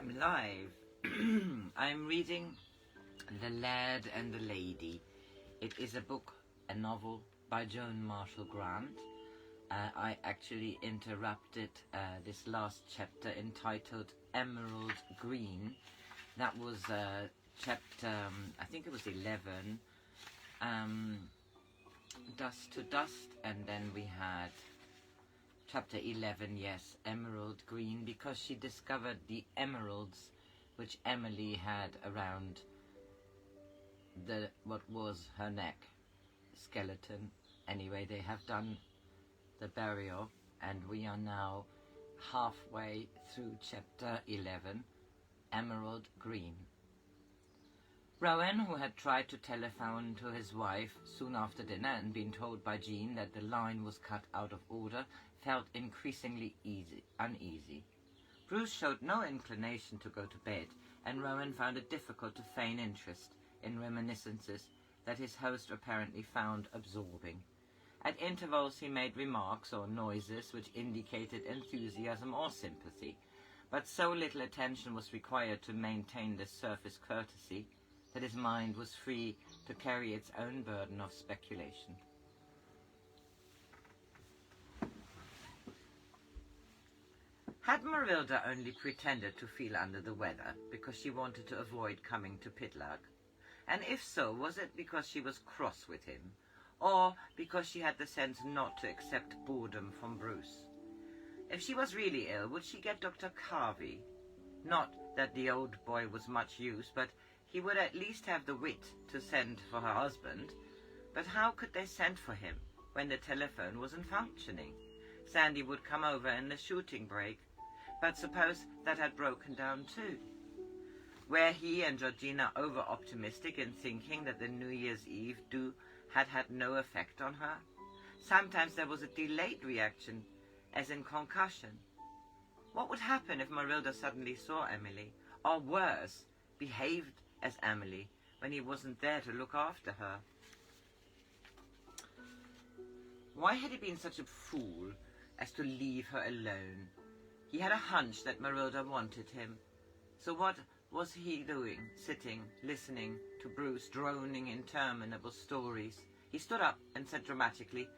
I'm live. I'm reading The Laird and the Lady. It is a book, a novel by Joan Marshall Grant. I actually interrupted this last chapter entitled Emerald Green. That was chapter, I think it was 11, Dust to Dust, and then we had Chapter 11, yes, Emerald Green, because she discovered the emeralds which Emilie had around what was her neck skeleton. Anyway, they have done the burial, and we are now halfway through Chapter 11, Emerald Green. Rowan, who had tried to telephone to his wife soon after dinner and been told by Jean that the line was cut out of order, felt increasingly uneasy. Bruce showed no inclination to go to bed, and Rowan found it difficult to feign interest in reminiscences that his host apparently found absorbing. At intervals he made remarks or noises which indicated enthusiasm or sympathy, but so little attention was required to maintain this surface courtesy that his mind was free to carry its own burden of speculation. Had Marylda only pretended to feel under the weather because she wanted to avoid coming to Pitlock? And if so, was it because she was cross with him, or because she had the sense not to accept boredom from Bruce? If she was really ill, would she get Dr. Carvey? Not that the old boy was much use, but he would at least have the wit to send for her husband. But how could they send for him when the telephone wasn't functioning? Sandy would come over in the shooting break. But suppose that had broken down too? Were he and Georgina over-optimistic in thinking that the New Year's Eve do had had no effect on her? Sometimes there was a delayed reaction, as in concussion. What would happen if Marylda suddenly saw Emilie, or worse, behaved as Emilie, when he wasn't there to look after her? Why had he been such a fool as to leave her alone? He had a hunch that Marylda wanted him. So what was he doing, sitting, listening to Bruce droning interminable stories? He stood up and said dramatically,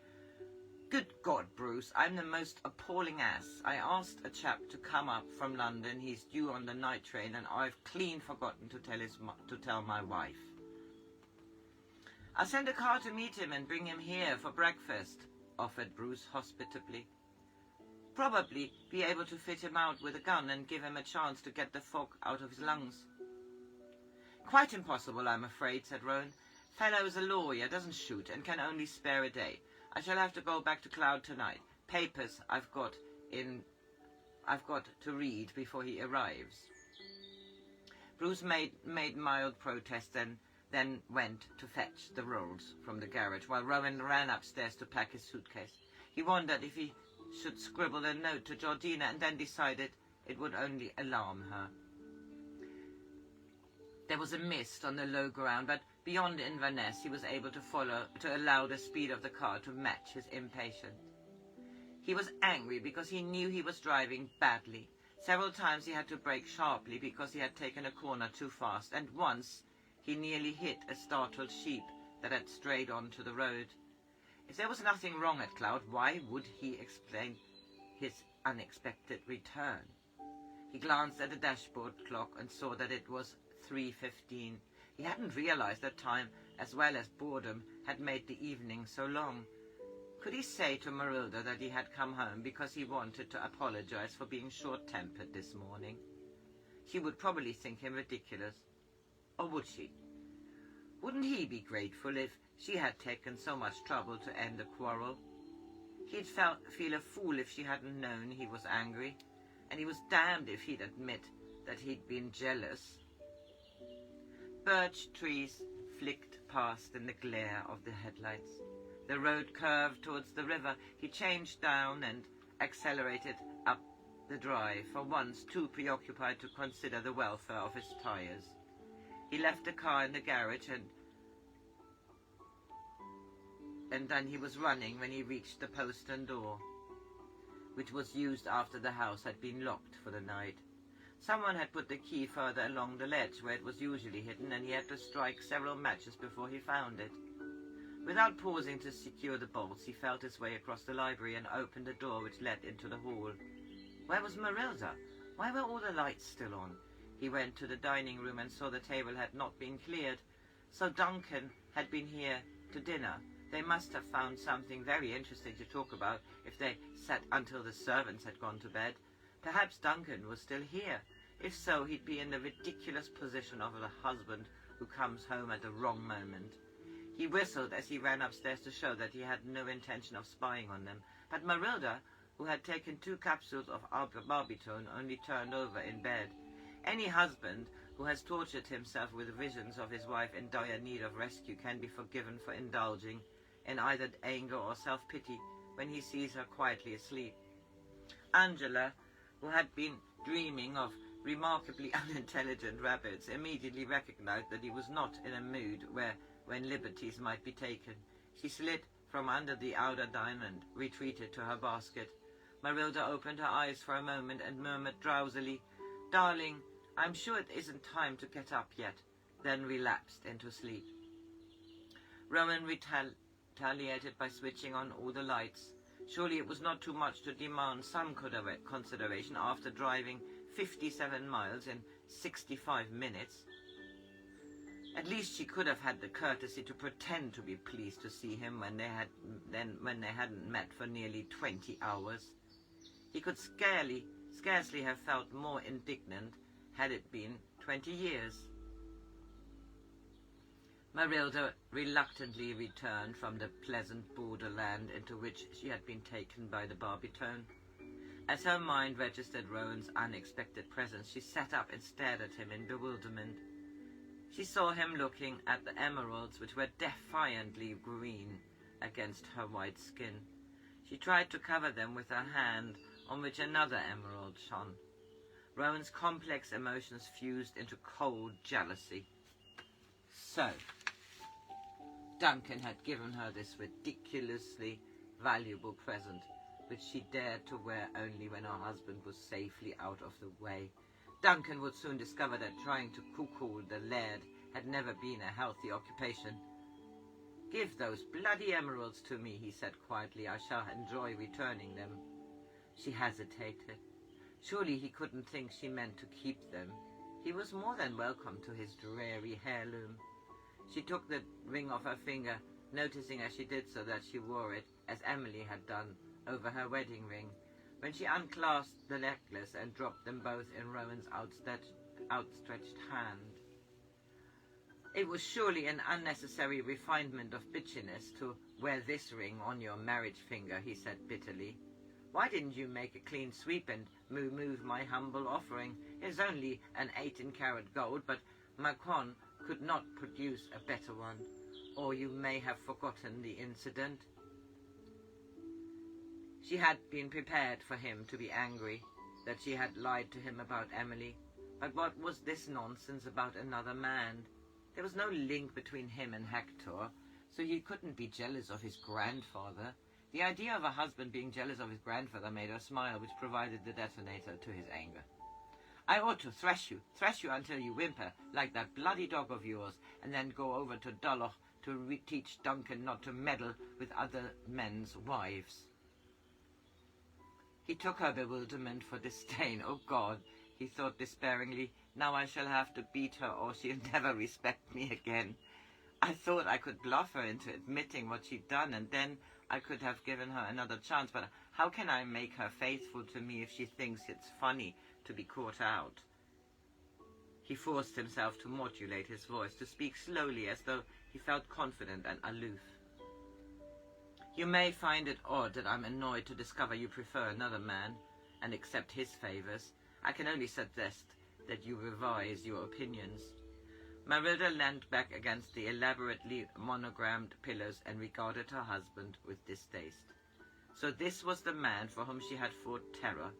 "Good God, Bruce, I'm the most appalling ass. I asked a chap to come up from London. He's due on the night train, and I've clean forgotten to tell my wife." "I'll send a car to meet him and bring him here for breakfast," offered Bruce hospitably. "Probably be able to fit him out with a gun and give him a chance to get the fog out of his lungs." "Quite impossible, I'm afraid," said Rowan. "Fellow's a lawyer, doesn't shoot, and can only spare a day. I shall have to go back to Cloud tonight. Papers I've got to read before he arrives." Bruce made mild protest and then went to fetch the rolls from the garage, while Rowan ran upstairs to pack his suitcase. He wondered if he should scribble a note to Georgina, and then decided it would only alarm her. There was a mist on the low ground, but beyond Inverness he was able to allow the speed of the car to match his impatience. He was angry because he knew he was driving badly. Several times he had to brake sharply because he had taken a corner too fast, and once he nearly hit a startled sheep that had strayed onto the road. If there was nothing wrong at Cloud, why would he explain his unexpected return? He glanced at the dashboard clock and saw that it was 3:15. He hadn't realized that time, as well as boredom, had made the evening so long. Could he say to Marylda that he had come home because he wanted to apologize for being short-tempered this morning? She would probably think him ridiculous. Or would she? Wouldn't he be grateful if she had taken so much trouble to end a quarrel? He'd feel a fool if she hadn't known he was angry, and he was damned if he'd admit that he'd been jealous. Birch trees flicked past in the glare of the headlights. The road curved towards the river. He changed down and accelerated up the drive, for once too preoccupied to consider the welfare of his tires. He left the car in the garage, and then he was running when he reached the postern door, which was used after the house had been locked for the night. Someone had put the key further along the ledge where it was usually hidden, and he had to strike several matches before he found it. Without pausing to secure the bolts, he felt his way across the library and opened a door which led into the hall. Where was Marylda? Why were all the lights still on? He went to the dining room and saw the table had not been cleared. So Duncan had been here to dinner. They must have found something very interesting to talk about if they sat until the servants had gone to bed. Perhaps Duncan was still here. If so, he'd be in the ridiculous position of a husband who comes home at the wrong moment. He whistled as he ran upstairs to show that he had no intention of spying on them. But Marylda, who had taken 2 capsules of barbiton, only turned over in bed. Any husband who has tortured himself with visions of his wife in dire need of rescue can be forgiven for indulging in either anger or self-pity when he sees her quietly asleep. Angela, who had been dreaming of remarkably unintelligent rabbits, immediately recognized that he was not in a mood when liberties might be taken. She slid from under the outer diamond, retreated to her basket. Marylda opened her eyes for a moment and murmured drowsily, "Darling, I'm sure it isn't time to get up yet," then relapsed into sleep. Rowan retaliated by switching on all the lights. Surely it was not too much to demand some consideration after driving 57 miles in 65 minutes. At least she could have had the courtesy to pretend to be pleased to see him when they hadn't met for nearly 20 hours. He could scarcely have felt more indignant had it been 20 years. Marylda reluctantly returned from the pleasant borderland into which she had been taken by the barbiton. As her mind registered Rowan's unexpected presence, she sat up and stared at him in bewilderment. She saw him looking at the emeralds, which were defiantly green against her white skin. She tried to cover them with her hand, on which another emerald shone. Rowan's complex emotions fused into cold jealousy. So, Duncan had given her this ridiculously valuable present, which she dared to wear only when her husband was safely out of the way. Duncan would soon discover that trying to cuckoo the Laird had never been a healthy occupation. "Give those bloody emeralds to me," he said quietly. "I shall enjoy returning them." She hesitated. Surely he couldn't think she meant to keep them. He was more than welcome to his dreary heirloom. She took the ring off her finger, noticing as she did so that she wore it, as Emilie had done, over her wedding ring. When she unclasped the necklace and dropped them both in Rowan's outstretched hand. "It was surely an unnecessary refinement of bitchiness to wear this ring on your marriage finger," he said bitterly. "Why didn't you make a clean sweep and remove my humble offering? It's only an 18-carat gold, but Macron could not produce a better one. Or you may have forgotten the incident." She had been prepared for him to be angry that she had lied to him about Emilie. But what was this nonsense about another man? There was no link between him and Hector, so he couldn't be jealous of his grandfather. The idea of a husband being jealous of his grandfather made her smile, which provided the detonator to his anger. "I ought to thrash you until you whimper, like that bloody dog of yours, and then go over to Dulloch to teach Duncan not to meddle with other men's wives." He took her bewilderment for disdain. "Oh God," he thought despairingly, "now I shall have to beat her or she'll never respect me again. I thought I could bluff her into admitting what she'd done, and then I could have given her another chance, but how can I make her faithful to me if she thinks it's funny to be caught out?" He forced himself to modulate his voice, to speak slowly as though he felt confident and aloof. "You may find it odd that I'm annoyed to discover you prefer another man and accept his favors. I can only suggest that you revise your opinions." Marylda leaned back against the elaborately monogrammed pillars and regarded her husband with distaste. So this was the man for whom she had fought terror.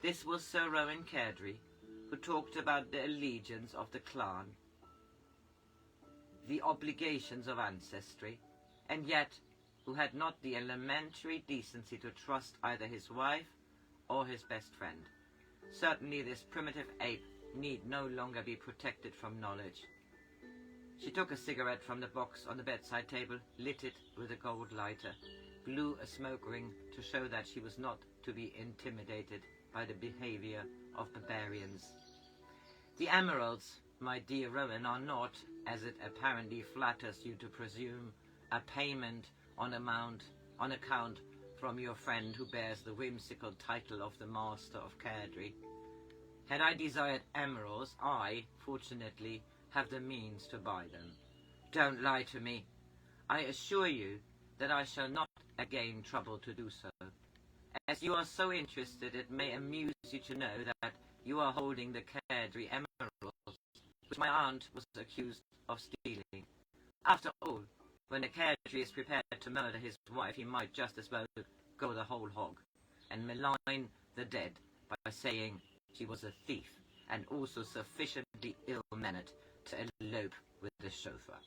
This was Sir Rowan Cairdry, who talked about the allegiance of the clan, the obligations of ancestry, and yet who had not the elementary decency to trust either his wife or his best friend. Certainly this primitive ape need no longer be protected from knowledge. She took a cigarette from the box on the bedside table, lit it with a gold lighter, blew a smoke ring to show that she was not to be intimidated by the behavior of barbarians. The emeralds, my dear Rowan, are not, as it apparently flatters you to presume, a payment on account from your friend who bears the whimsical title of the Master of Cardry. Had I desired emeralds, I, fortunately, have the means to buy them. Don't lie to me. I assure you that I shall not again trouble to do so. As you are so interested, it may amuse you to know that you are holding the Cardry emeralds, which my aunt was accused of stealing. After all, when the Cardry is prepared to murder his wife, he might just as well go the whole hog, and malign the dead by saying she was a thief, and also sufficiently ill-mannered to elope with the chauffeur.